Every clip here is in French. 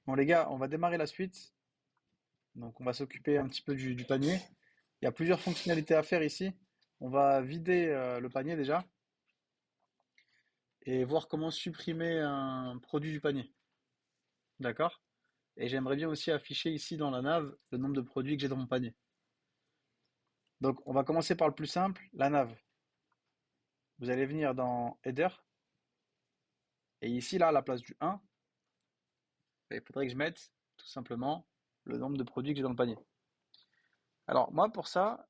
Bon les gars, on va démarrer la suite. Donc on va s'occuper un petit peu du panier. Il y a plusieurs fonctionnalités à faire ici. On va vider le panier déjà et voir comment supprimer un produit du panier. D'accord? Et j'aimerais bien aussi afficher ici dans la nav le nombre de produits que j'ai dans mon panier. Donc on va commencer par le plus simple, la nav. Vous allez venir dans Header et ici là à la place du 1, il faudrait que je mette tout simplement le nombre de produits que j'ai dans le panier. Alors moi pour ça,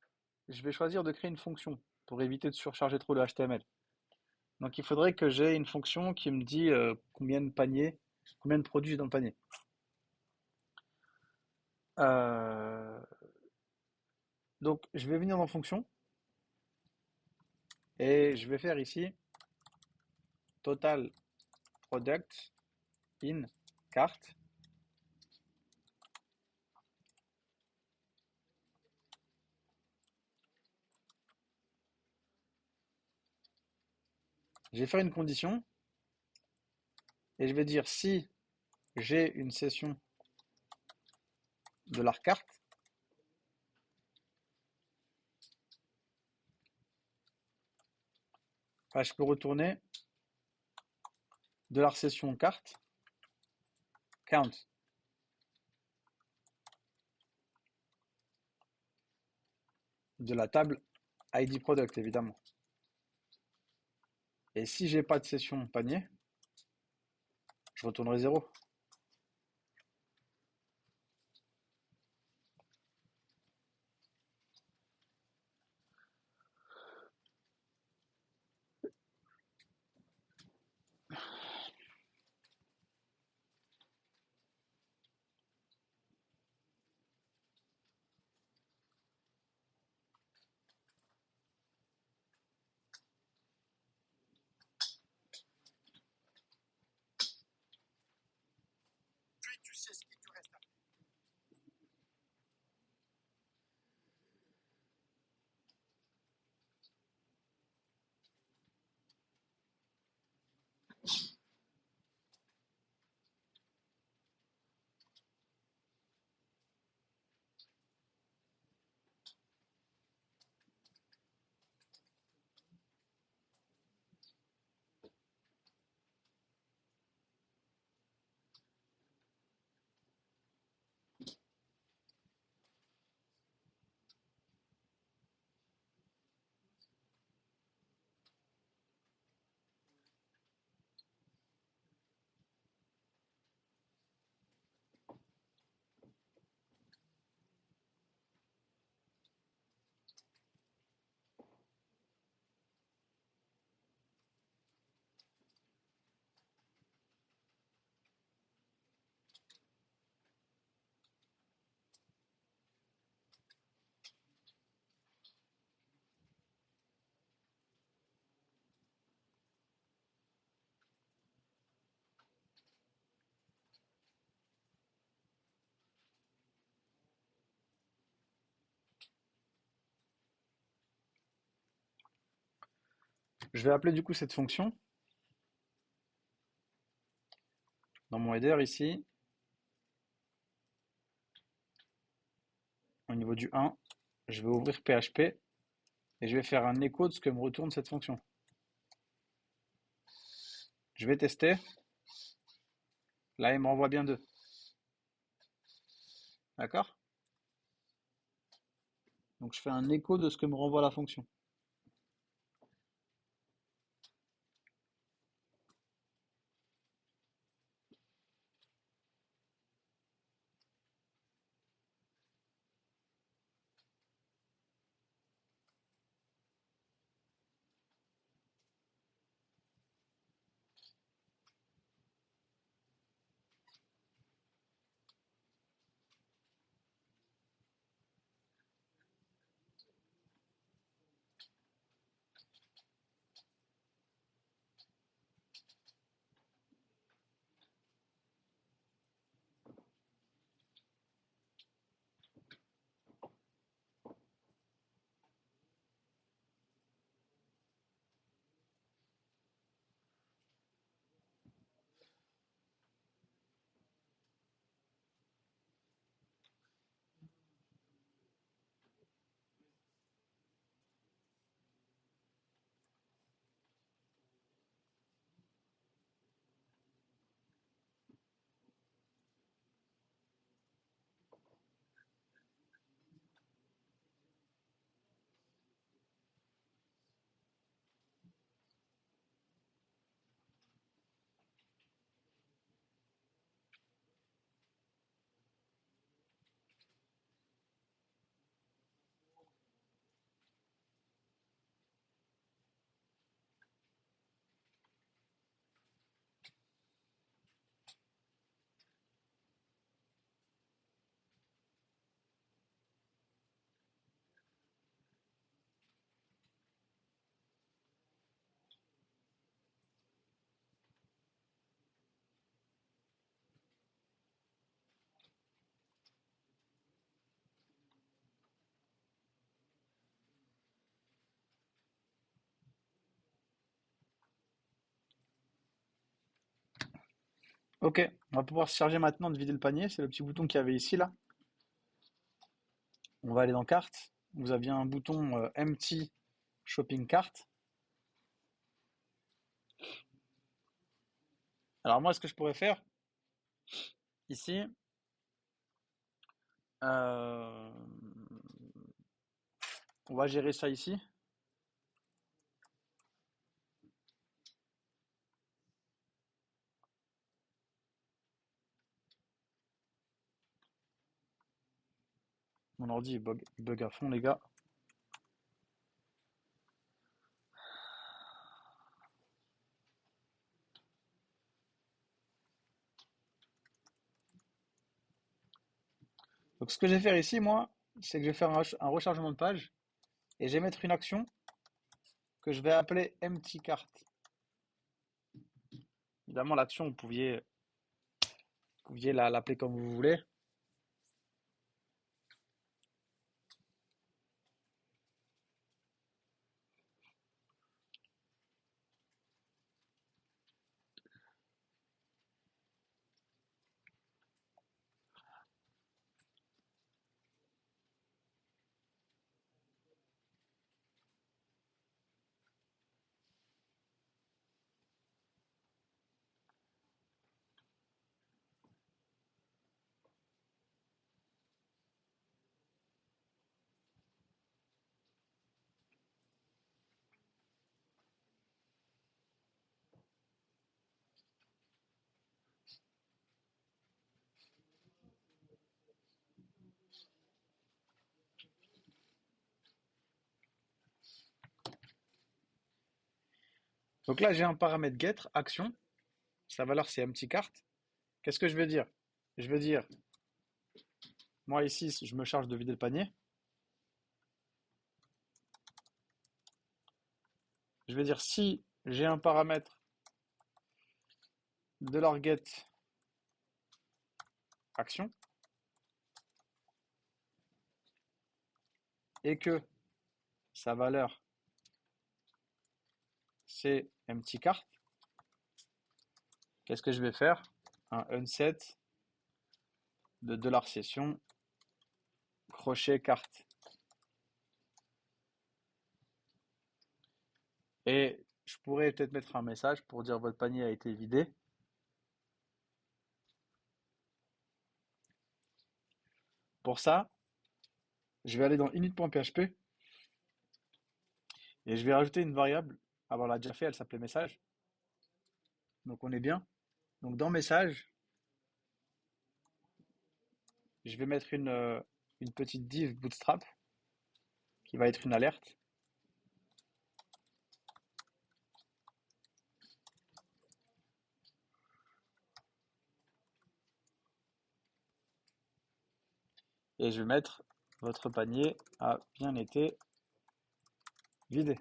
je vais choisir de créer une fonction pour éviter de surcharger trop le HTML. Donc il faudrait que j'ai une fonction qui me dit combien de paniers, combien de produits j'ai dans le panier. Euh, donc je vais venir dans fonction et je vais faire ici total product in cart. Je vais faire une condition et je vais dire si j'ai une session de la carte, je peux retourner de la session carte count de la table ID product évidemment. Et si j'ai pas de session panier, je retournerai 0. Je vais appeler du coup cette fonction dans mon header ici, au niveau du 1, je vais ouvrir PHP et je vais faire un écho de ce que me retourne cette fonction. Je vais tester. Là, il me renvoie bien 2. D'accord? Donc je fais un écho de ce que me renvoie la fonction. Ok, on va pouvoir se charger maintenant de vider le panier. C'est le petit bouton qu'il y avait ici, là. On va aller dans carte. Vous aviez un bouton Empty Shopping Cart. Alors moi, ce que je pourrais faire ici, euh, on va gérer ça ici. Mon ordi il bug à fond, les gars. Donc ce que je vais faire ici, moi, c'est que je vais faire un rechargement de page et je vais mettre une action que je vais appeler Empty Cart. Évidemment, l'action, vous pouviez l'appeler comme vous voulez. Donc là, j'ai un paramètre get, action. Sa valeur, c'est Empty Cart. Qu'est-ce que je vais dire? Je vais dire, moi ici, je me charge de vider le panier. Je vais dire si j'ai un paramètre $get action et que sa valeur c'est empty cart, qu'est-ce que je vais faire? Un unset de $session crochet carte. Et je pourrais peut-être mettre un message pour dire votre panier a été vidé. Pour ça, je vais aller dans init.php et je vais rajouter une variable. Ah, bon, on l'a déjà fait, elle s'appelait message. Donc on est bien. Donc dans message, je vais mettre une petite div bootstrap qui va être une alerte. Et je vais mettre votre panier a bien été vidé.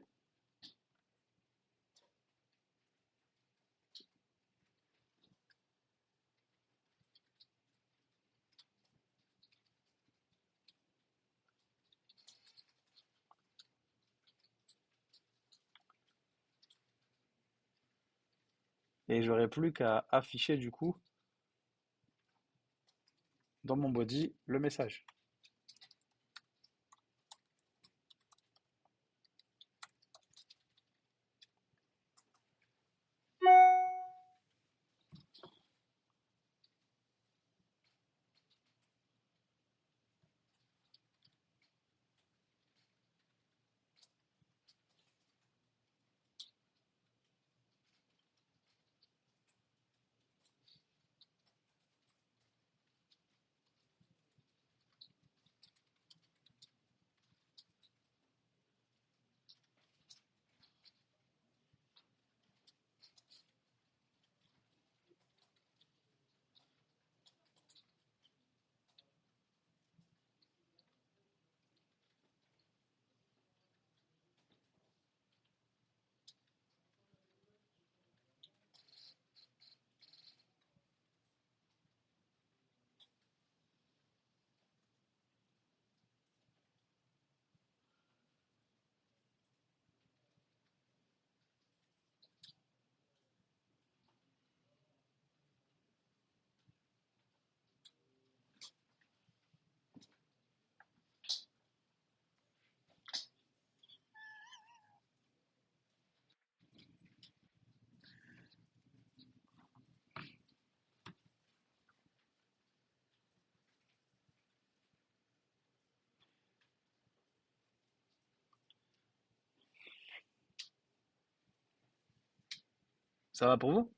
Et j'aurai plus qu'à afficher du coup dans mon body le message. Ça va pour vous?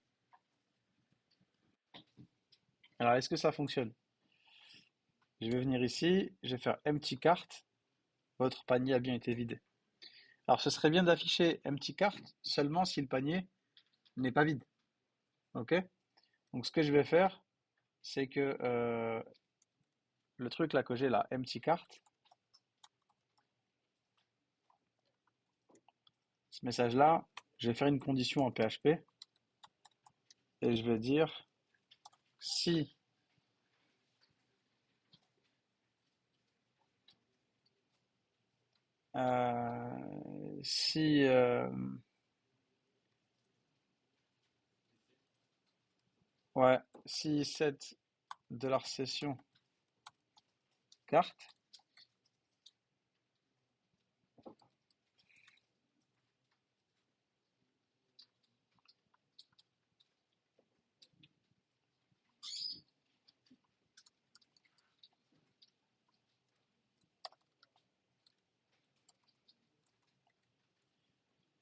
Alors, est-ce que ça fonctionne? Je vais venir ici, je vais faire empty cart. Votre panier a bien été vidé. Alors, ce serait bien d'afficher empty cart seulement si le panier n'est pas vide. OK? Donc, ce que je vais faire, c'est que le truc là que j'ai là, empty cart, ce message-là, je vais faire une condition en PHP et je vais dire si si ouais, si set de la session carte,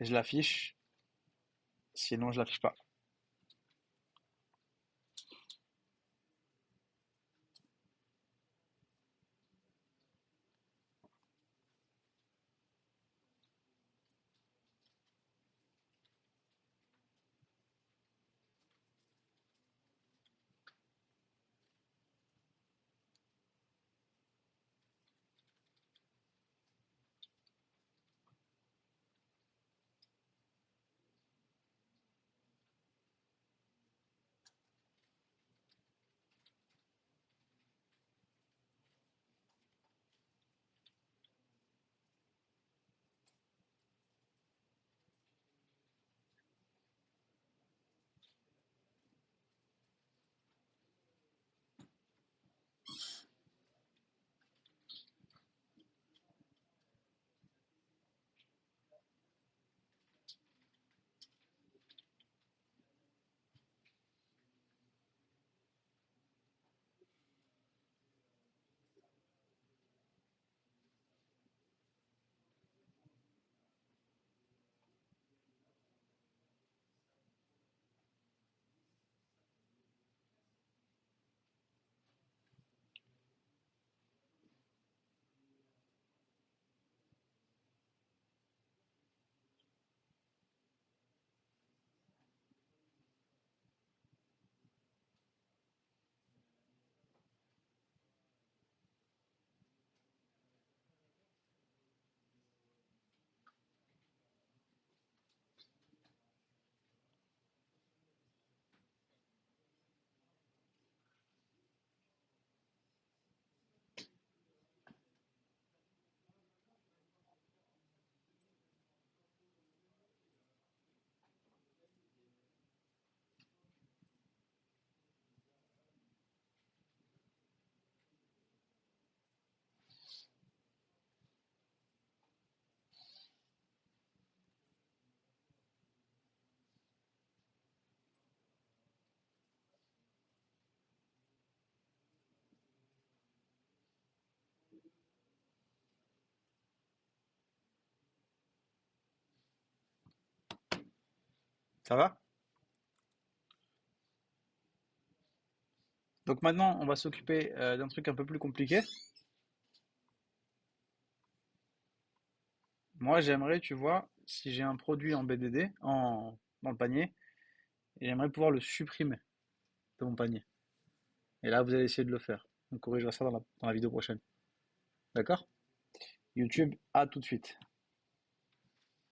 je l'affiche, sinon je l'affiche pas. Ça va? Donc maintenant, on va s'occuper d'un truc un peu plus compliqué. Moi, j'aimerais, tu vois, si j'ai un produit en BDD, dans le panier, et j'aimerais pouvoir le supprimer de mon panier. Et là, vous allez essayer de le faire. On corrigera ça dans la vidéo prochaine. D'accord? YouTube, à tout de suite.